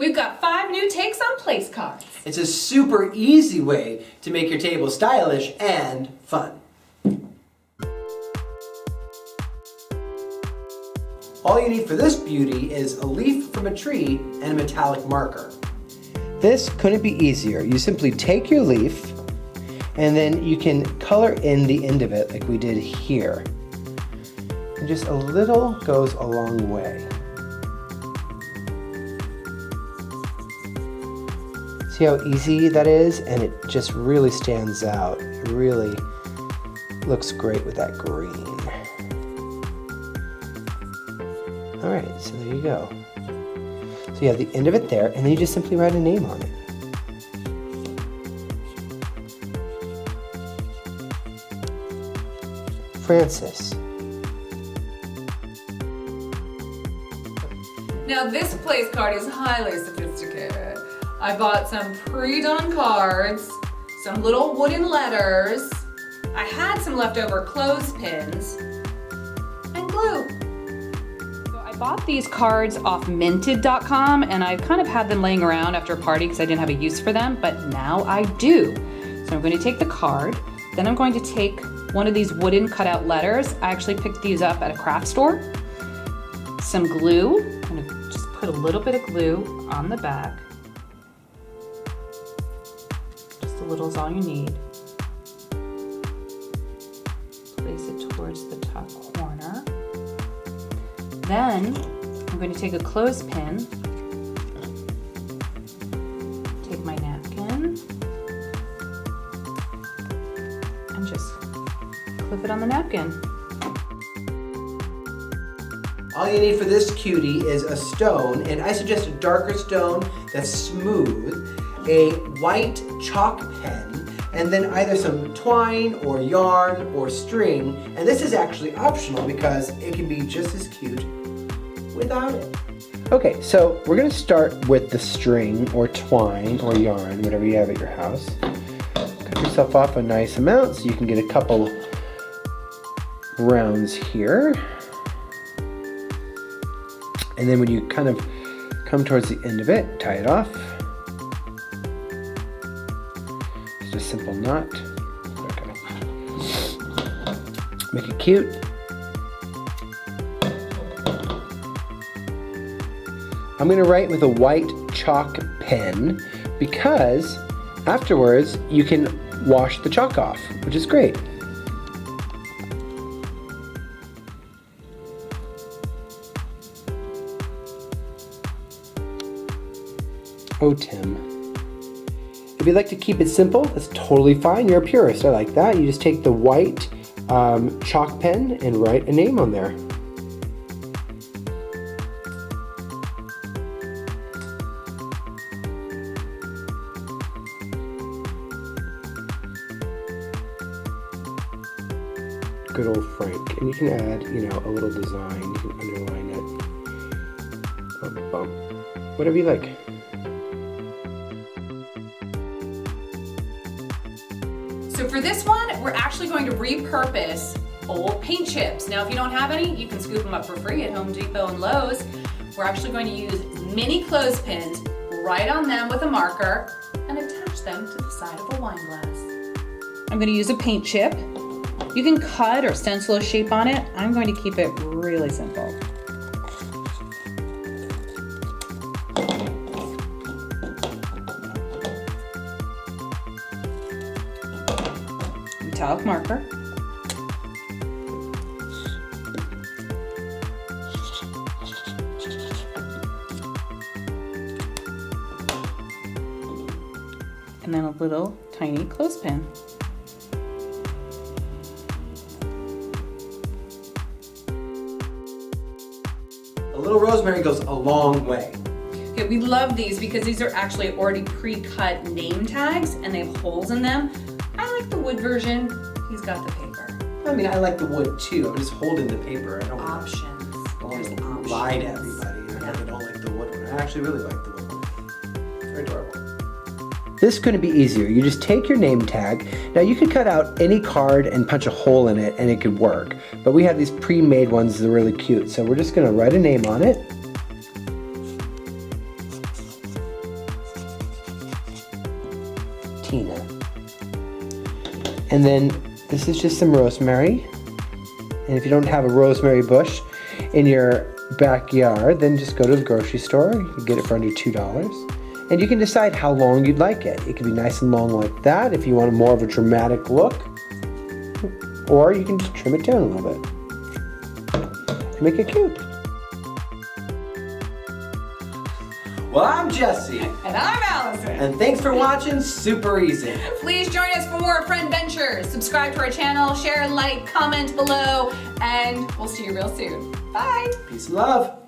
We've got 5 new takes on place cards. It's a super easy way to make your table stylish and fun. All you need for this beauty is a leaf from a tree and a metallic marker. This couldn't be easier. You simply take your leaf and then you can color in the end of it like we did here. And just a little goes a long way. See how easy that is? And it just really stands out. It really looks great with that green. All right, so there you go. So you have the end of it there, and then you just simply write a name on it. Francis. Now this place card is highly sophisticated. I bought some pre-done cards, some little wooden letters. I had some leftover clothespins and glue. So I bought these cards off minted.com and I've kind of had them laying around after a party because I didn't have a use for them, but now I do. So I'm going to take the card, then I'm going to take one of these wooden cutout letters. I actually picked these up at a craft store. Some glue. I'm going to just put a little bit of glue on the back. Just a little is all you need. Place it towards the top corner. Then I'm going to take a clothespin, take my napkin, and just clip it on the napkin. All you need for this cutie is a stone, and I suggest a darker stone that's smooth, a white chalk pen, and then either some twine or yarn or string. And this is actually optional because it can be just as cute without it. Okay, so we're gonna start with the string or twine or yarn, whatever you have at your house. Cut yourself off a nice amount so you can get a couple rounds here. And then when you kind of come towards the end of it, tie it off. Just a simple knot. Okay. Make it cute. I'm gonna write with a white chalk pen because afterwards you can wash the chalk off, which is great. Oh, Tim. If you'd like to keep it simple, that's totally fine. You're a purist. I like that. You just take the white chalk pen and write a name on there. Good old Frank. And you can add, you know, a little design. You can underline it. Bump, bump. Whatever you like. So for this one, we're actually going to repurpose old paint chips. Now, if you don't have any, you can scoop them up for free at Home Depot and Lowe's. We're actually going to use mini clothespins, write on them with a marker, and attach them to the side of a wine glass. I'm going to use a paint chip. You can cut or stencil a shape on it. I'm going to keep it really simple. Metallic marker. And then a little tiny clothespin. A little rosemary goes a long way. Okay, we love these because these are actually already pre-cut name tags and they have holes in them. I like the wood version. He's got the paper. I mean, I like the wood too. I'm just holding the paper. I don't Options. want to lie to everybody. I really don't like the wood one. I actually really like the wood one. It's very adorable. This couldn't be easier. You just take your name tag. Now you could cut out any card and punch a hole in it and it could work. But we have these pre-made ones that are really cute. So we're just gonna write a name on it. patina. And then this is just some rosemary. And if you don't have a rosemary bush in your backyard, then just go to the grocery store. You can get it for under $2. And you can decide how long you'd like it. It can be nice and long like that if you want more of a dramatic look. Or you can just trim it down a little bit to make it cute. Well, I'm Jesse. And I'm Allison. And thanks for watching Super Easy. Please join us for more friend ventures. Subscribe to our channel, share, like, comment below, and we'll see you real soon. Bye. Peace and love.